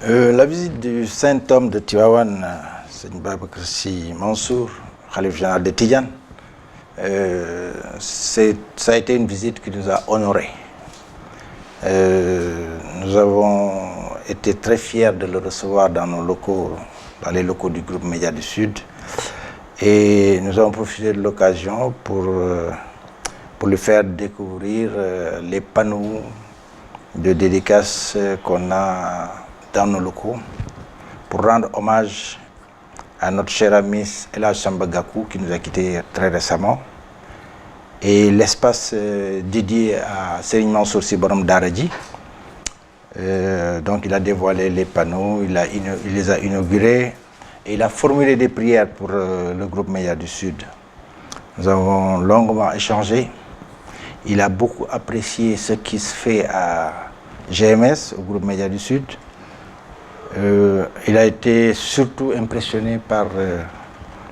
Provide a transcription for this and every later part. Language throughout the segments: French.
La visite du saint homme de Tivaouane, Seigneur Babacar Sy Mansour, Khalife général de Tidjane, ça a été une visite qui nous a honorés. Nous avons été très fiers de le recevoir dans nos locaux, dans les locaux du groupe Média du Sud. Et nous avons profité de l'occasion pour lui faire découvrir les panneaux de dédicaces qu'on a dans nos locaux pour rendre hommage à notre cher ami El Hadj Samba Gakou qui nous a quittés très récemment. Et l'espace dédié à Serigne Mansour Sy Borom Daara J. Donc il a dévoilé les panneaux, il les a inaugurés et il a formulé des prières pour le groupe Média du Sud. Nous avons longuement échangé. Il a beaucoup apprécié ce qui se fait à GMS, au groupe Média du Sud. Il a été surtout impressionné par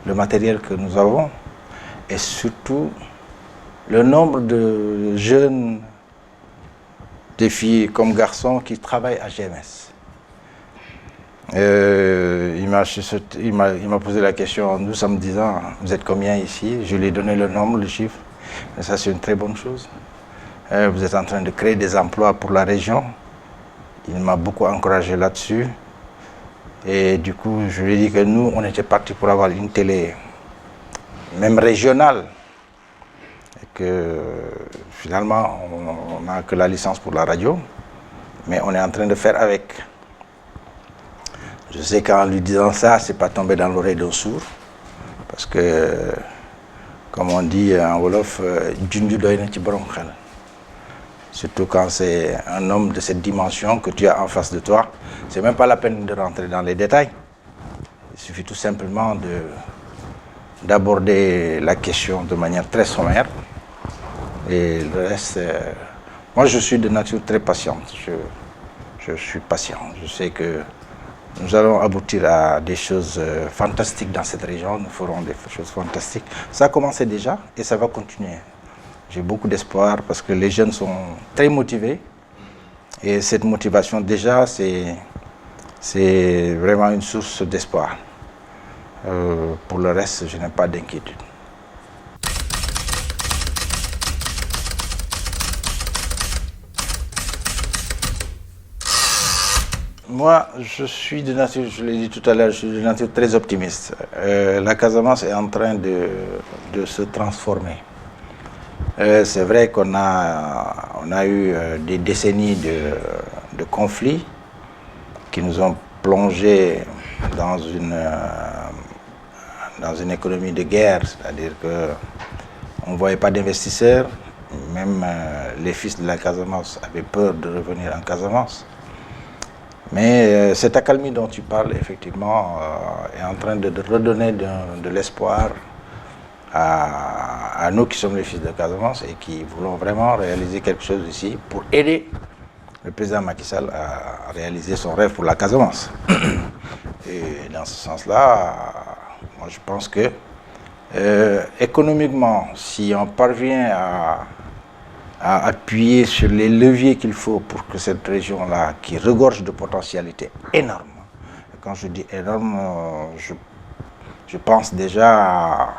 le matériel que nous avons et surtout le nombre de jeunes, des filles comme garçons qui travaillent à GMS. Il m'a posé la question, nous sommes 10 ans, vous êtes combien ici? Je lui ai donné le nombre, le chiffre. Et ça, c'est une très bonne chose. Vous êtes en train de créer des emplois pour la région. Il m'a beaucoup encouragé là-dessus. Et du coup, je lui ai dit que nous, on était partis pour avoir une télé, même régionale. Et que finalement, on n'a que la licence pour la radio. Mais on est en train de faire avec. Je sais qu'en lui disant ça, c'est pas tombé dans l'oreille d'un sourd. Parce que, comme on dit en Wolof, Djunju doy na ci borom xel. Surtout quand c'est un homme de cette dimension que tu as en face de toi. C'est même pas la peine de rentrer dans les détails. Il suffit tout simplement d'aborder la question de manière très sommaire. Et le reste, moi je suis de nature très patiente. Je suis patient. Je sais que nous allons aboutir à des choses fantastiques dans cette région. Nous ferons des choses fantastiques. Ça a commencé déjà et ça va continuer. J'ai beaucoup d'espoir parce que les jeunes sont très motivés. Et cette motivation déjà, c'est vraiment une source d'espoir. Pour le reste, je n'ai pas d'inquiétude. Moi, je suis de nature, je l'ai dit tout à l'heure, je suis de nature très optimiste. La Casamance est en train de se transformer. C'est vrai qu'on a eu des décennies de conflits qui nous ont plongé dans une économie de guerre, c'est-à-dire qu'on ne voyait pas d'investisseurs, même les fils de la Casamance avaient peur de revenir en Casamance. Mais cette accalmie dont tu parles, effectivement, est en train de redonner de l'espoir à nous qui sommes les fils de Casamance et qui voulons vraiment réaliser quelque chose ici pour aider le président Macky Sall à réaliser son rêve pour la Casamance. Et dans ce sens-là, moi je pense que économiquement, si on parvient à appuyer sur les leviers qu'il faut pour que cette région-là, qui regorge de potentialités énormes, et quand je dis énorme, je pense déjà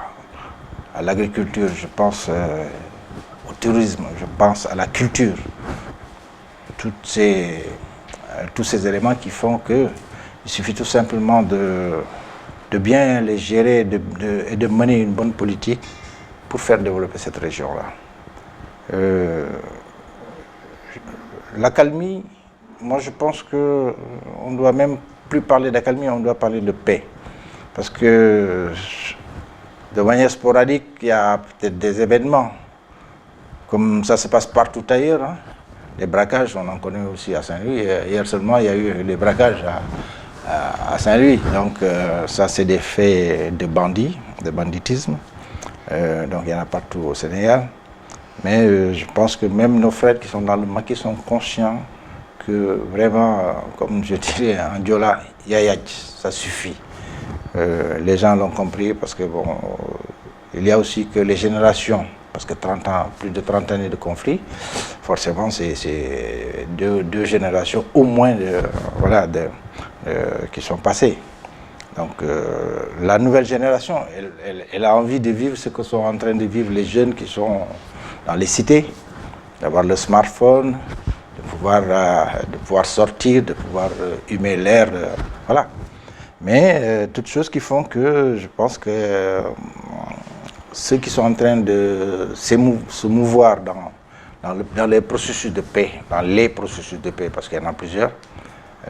à l'agriculture, je pense au tourisme, je pense à la culture. Tous ces éléments qui font qu'il suffit tout simplement de bien les gérer et de mener une bonne politique pour faire développer cette région-là. L'accalmie, moi je pense qu'on ne doit même plus parler d'accalmie, on doit parler de paix. Parce que de manière sporadique, il y a peut-être des événements, comme ça se passe partout ailleurs. Hein. Les braquages, on en connaît aussi à Saint-Louis. Hier seulement, il y a eu les braquages à Saint-Louis. Donc ça, c'est des faits de bandits, de banditisme. Donc il y en a partout au Sénégal. Mais je pense que même nos frères qui sont dans le Maquis sont conscients que vraiment, comme je dirais en Diola, yayaj, ça suffit. Les gens l'ont compris parce que bon, il y a aussi que les générations parce que 30 ans, plus de 30 années de conflit, forcément c'est deux générations au moins qui sont passées. Donc la nouvelle génération, elle a envie de vivre ce que sont en train de vivre les jeunes qui sont dans les cités, d'avoir le smartphone, de pouvoir sortir, de pouvoir humer l'air, voilà. Mais toutes choses qui font que je pense que ceux qui sont en train de se mouvoir dans les processus de paix, parce qu'il y en a plusieurs,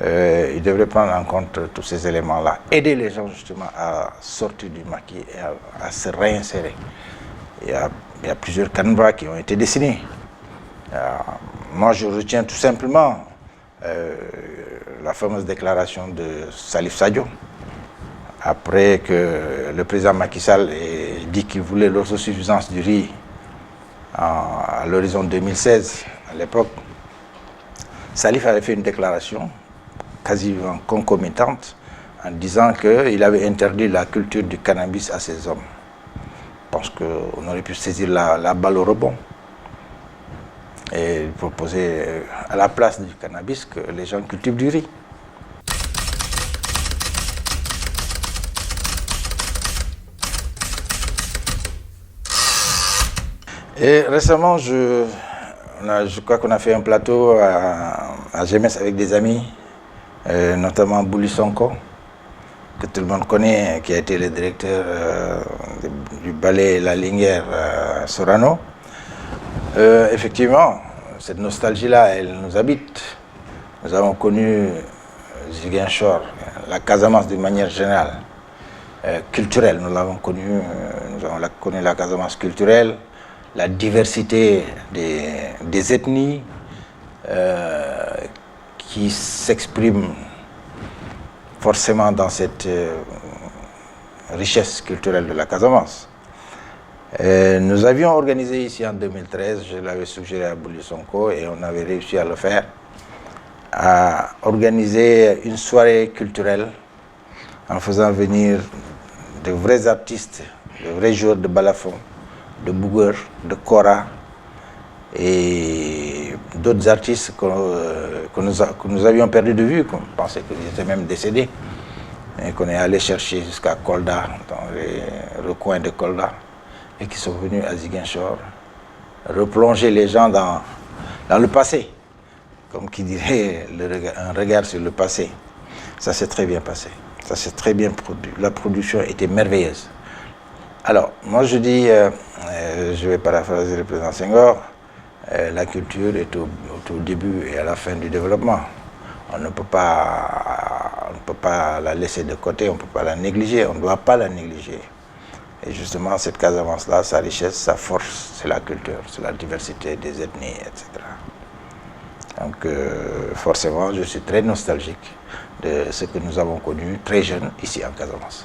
ils devraient prendre en compte tous ces éléments-là, aider les gens justement à sortir du maquis et à se réinsérer. Il y a plusieurs canevas qui ont été dessinés. Moi, je retiens tout simplement la fameuse déclaration de Salif Sadio, après que le président Macky Sall ait dit qu'il voulait l'autosuffisance du riz à l'horizon 2016, à l'époque. Salif avait fait une déclaration quasiment concomitante en disant qu'il avait interdit la culture du cannabis à ses hommes. Je pense qu'on aurait pu saisir la balle au rebond et proposer à la place du cannabis que les gens cultivent du riz. Et récemment, je crois qu'on a fait un plateau à Gémès avec des amis, notamment Bouli Sonko, que tout le monde connaît, qui a été le directeur du ballet La Linguère Sorano. Effectivement, cette nostalgie-là, elle nous habite. Nous avons connu Ziguinchor, la Casamance d'une manière générale, culturelle. Nous l'avons connu, nous avons connu la Casamance culturelle, la diversité des ethnies qui s'expriment forcément dans cette richesse culturelle de la Casamance. Nous avions organisé ici en 2013, je l'avais suggéré à Bouli Sonko et on avait réussi à le faire, à organiser une soirée culturelle en faisant venir de vrais artistes, de vrais joueurs de balafon, de bougueur, de kora et d'autres artistes que nous avions perdu de vue, qu'on pensait qu'ils étaient même décédés et qu'on est allé chercher jusqu'à Kolda, dans les recoins de Kolda, et qui sont venus à Ziguinchor replonger les gens dans le passé, comme qui dirait un regard sur le passé. Ça s'est très bien passé, ça s'est très bien produit, la production était merveilleuse. Alors, moi je dis, je vais paraphraser le président Senghor, la culture est au début et à la fin du développement. On ne peut pas la laisser de côté, on ne peut pas la négliger, on ne doit pas la négliger. Et justement, cette Casamance-là, sa richesse, sa force, c'est la culture, c'est la diversité des ethnies, etc. Donc, forcément, je suis très nostalgique de ce que nous avons connu très jeune ici en Casamance.